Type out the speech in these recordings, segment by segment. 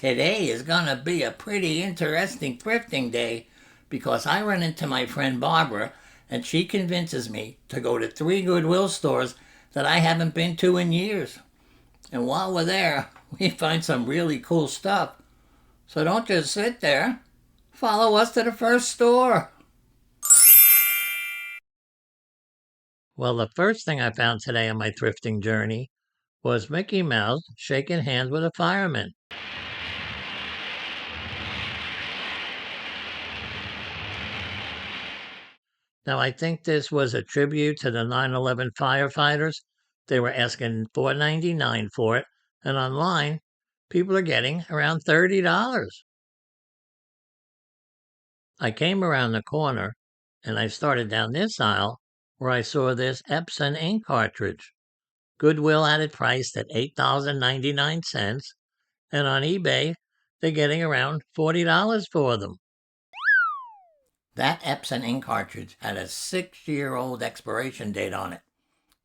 Today is gonna be a pretty interesting thrifting day because I run into my friend Barbara and she convinces me to go to 3 Goodwill stores that I haven't been to in years. And while we're there, we find some really cool stuff. So don't just sit there. Follow us to the first store. Well, the first thing I found today on my thrifting journey was Mickey Mouse shaking hands with a fireman. Now, I think this was a tribute to the 9/11 firefighters. They were asking $4.99 for it, and online, people are getting around $30. I came around the corner, and I started down this aisle where I saw this Epson ink cartridge. Goodwill had it priced at $8.99, and on eBay, they're getting around $40 for them. That Epson ink cartridge had a 6-year-old expiration date on it,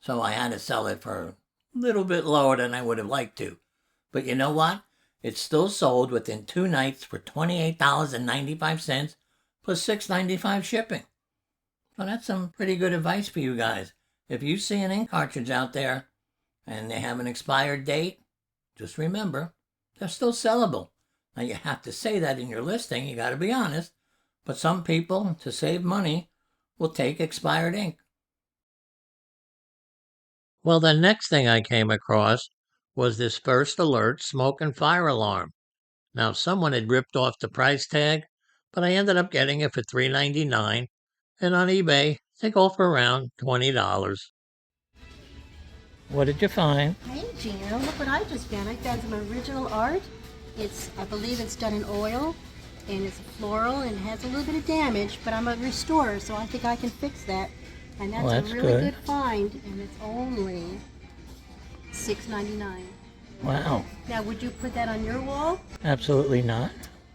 so I had to sell it for a little bit lower than I would have liked to. But you know what? It still sold within 2 nights for $28.95 plus $6.95 shipping. So that's some pretty good advice for you guys. If you see an ink cartridge out there and they have an expired date, just remember, they're still sellable. Now you have to say that in your listing, you got to be honest. But some people, to save money, will take expired ink. Well, the next thing I came across was this First Alert smoke and fire alarm. Now, someone had ripped off the price tag, but I ended up getting it for $3.99, and on eBay, they go for around $20. What did you find? Hey Geno, look what I just found. I found some original art. I believe it's done in oil, and it's floral, and it has a little bit of damage, but I'm a restorer, so I think I can fix that. And that's, Well, that's a really good. good find, and it's only $6.99. Wow, Now, would you put that on your wall? absolutely not.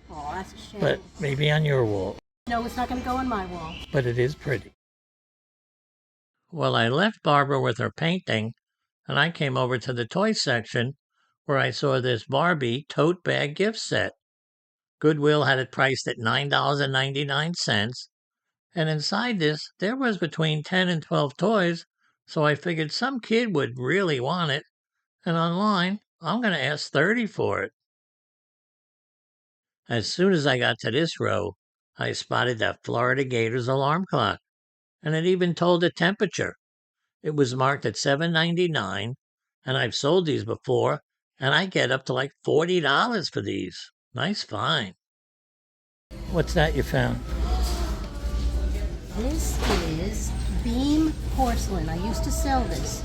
Oh, that's a shame. But maybe on your wall. No, it's not going to go on my wall. But it is pretty. Well, I left Barbara with her painting, and I came over to the toy section where I saw this Barbie tote bag gift set. Goodwill had it priced at $9.99, and inside this, there was between 10 and 12 toys, so I figured some kid would really want it, and online, I'm going to ask 30 for it. As soon as I got to this row, I spotted that Florida Gators alarm clock, and it even told the temperature. It was marked at $7.99, and I've sold these before, and I get up to like $40 for these. Nice find. What's that you found? This is beam porcelain. I used to sell this.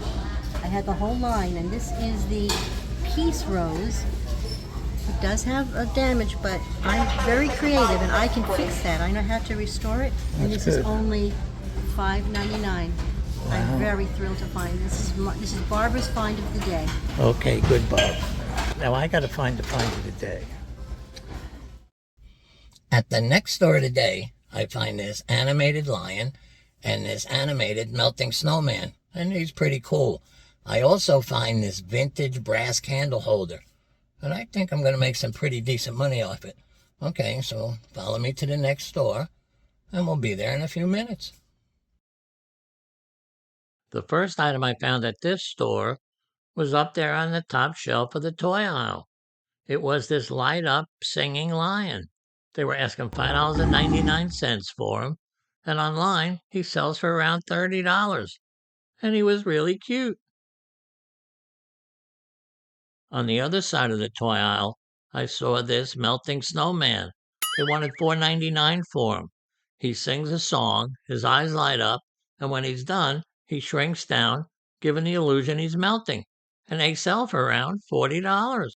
I had the whole line, and this is the peace rose. It does have a damage, but I'm very creative, and I can fix that. I know how to restore it, and That's this is good. only $5.99. I'm very thrilled to find this. This is Barbara's find of the day. Okay, good, Bob. Now I got to find the find of the day. At the next store today, I find this animated lion and this animated melting snowman, and he's pretty cool. I also find this vintage brass candle holder, and I think I'm going to make some pretty decent money off it. Okay, so follow me to the next store, and we'll be there in a few minutes. The first item I found at this store was up there on the top shelf of the toy aisle. It was this light-up singing lion. They were asking $5.99 for him, and online he sells for around $30. And he was really cute. On the other side of the toy aisle, I saw this melting snowman. They wanted $4.99 for him. He sings a song, his eyes light up, and when he's done, he shrinks down, giving the illusion he's melting. And they sell for around $40.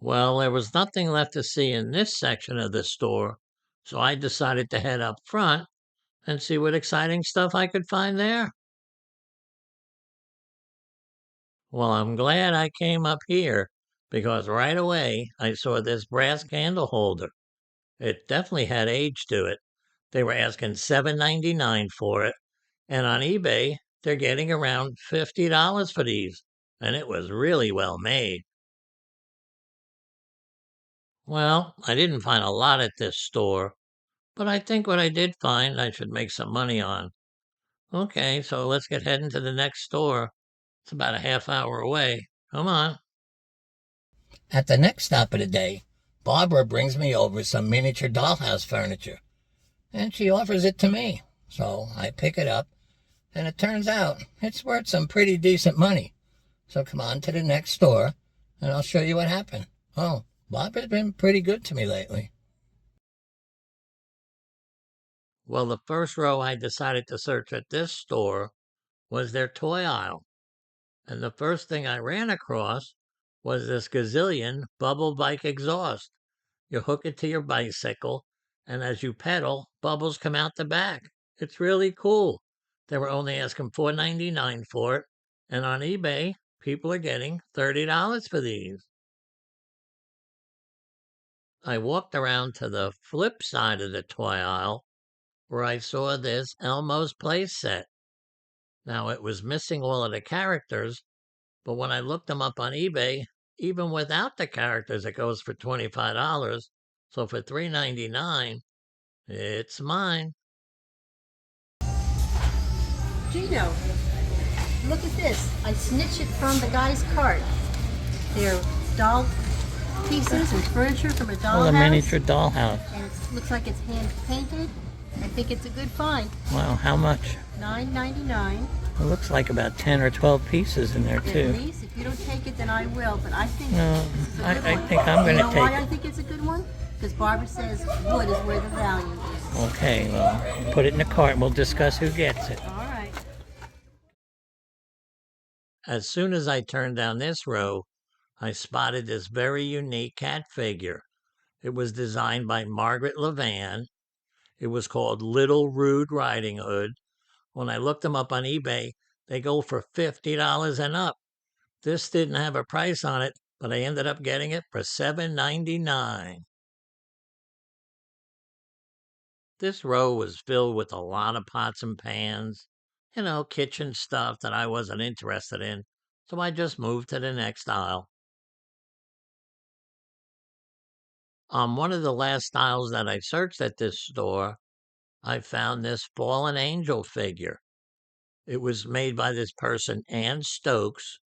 Well, there was nothing left to see in this section of the store, so I decided to head up front and see what exciting stuff I could find there. Well, I'm glad I came up here because right away I saw this brass candle holder. It definitely had age to it. They were asking $7.99 for it, and on eBay they're getting around $50 for these, and it was really well made. Well, I didn't find a lot at this store, but I think what I did find I should make some money on. Okay, so let's get heading to the next store. It's about a half hour away. Come on. At the next stop of the day, Barbara brings me over some miniature dollhouse furniture, and she offers it to me. So I pick it up, and it turns out it's worth some pretty decent money. So come on to the next store, and I'll show you what happened. Oh, Barbara's been pretty good to me lately. Well, the first row I decided to search at this store was their toy aisle. And the first thing I ran across was this gazillion bubble bike exhaust. You hook it to your bicycle, and as you pedal, bubbles come out the back. It's really cool. They were only asking $4.99 for it, and on eBay, people are getting $30 for these. I walked around to the flip side of the toy aisle where I saw this Elmo's Place set. Now, it was missing all of the characters, but when I looked them up on eBay, even without the characters, it goes for $25. So for $3.99, it's mine. Geno, look at this. I snitched it from the guy's cart. They're doll pieces and furniture from a dollhouse. Oh, a miniature dollhouse. And it looks like it's hand painted. I think it's a good find. Wow, how much? $9.99. It looks like about 10 or 12 pieces in there, too. At least, if you don't take it, then I will. But I think No, this is a I good one. think I'm going to You know take why I it. think it's a good one? Because Barbara says wood is where the value is. Okay, well, put it in the cart and we'll discuss who gets it. All right. As soon as I turned down this row, I spotted this very unique cat figure. It was designed by Margaret Levan. It was called Little Rude Riding Hood. When I looked them up on eBay, they go for $50 and up. This didn't have a price on it, but I ended up getting it for $7.99. This row was filled with a lot of pots and pans, kitchen stuff that I wasn't interested in, so I just moved to the next aisle. On one of the last aisles that I searched at this store, I found this fallen angel figure. It was made by this person, Ann Stokes.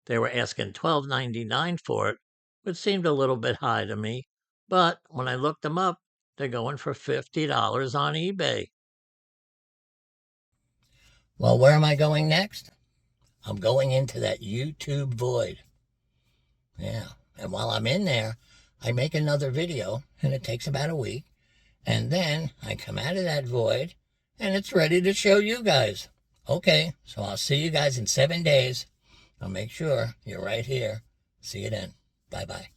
They were asking $12.99 for it, which seemed a little bit high to me. But when I looked them up, they're going for $50 on eBay. Well, where am I going next? I'm going into that YouTube void. Yeah, and while I'm in there, I make another video, and it takes about a week. And then I come out of that void, and it's ready to show you guys. Okay, so I'll see you guys in 7 days. I'll make sure you're right here. See you then. Bye-bye.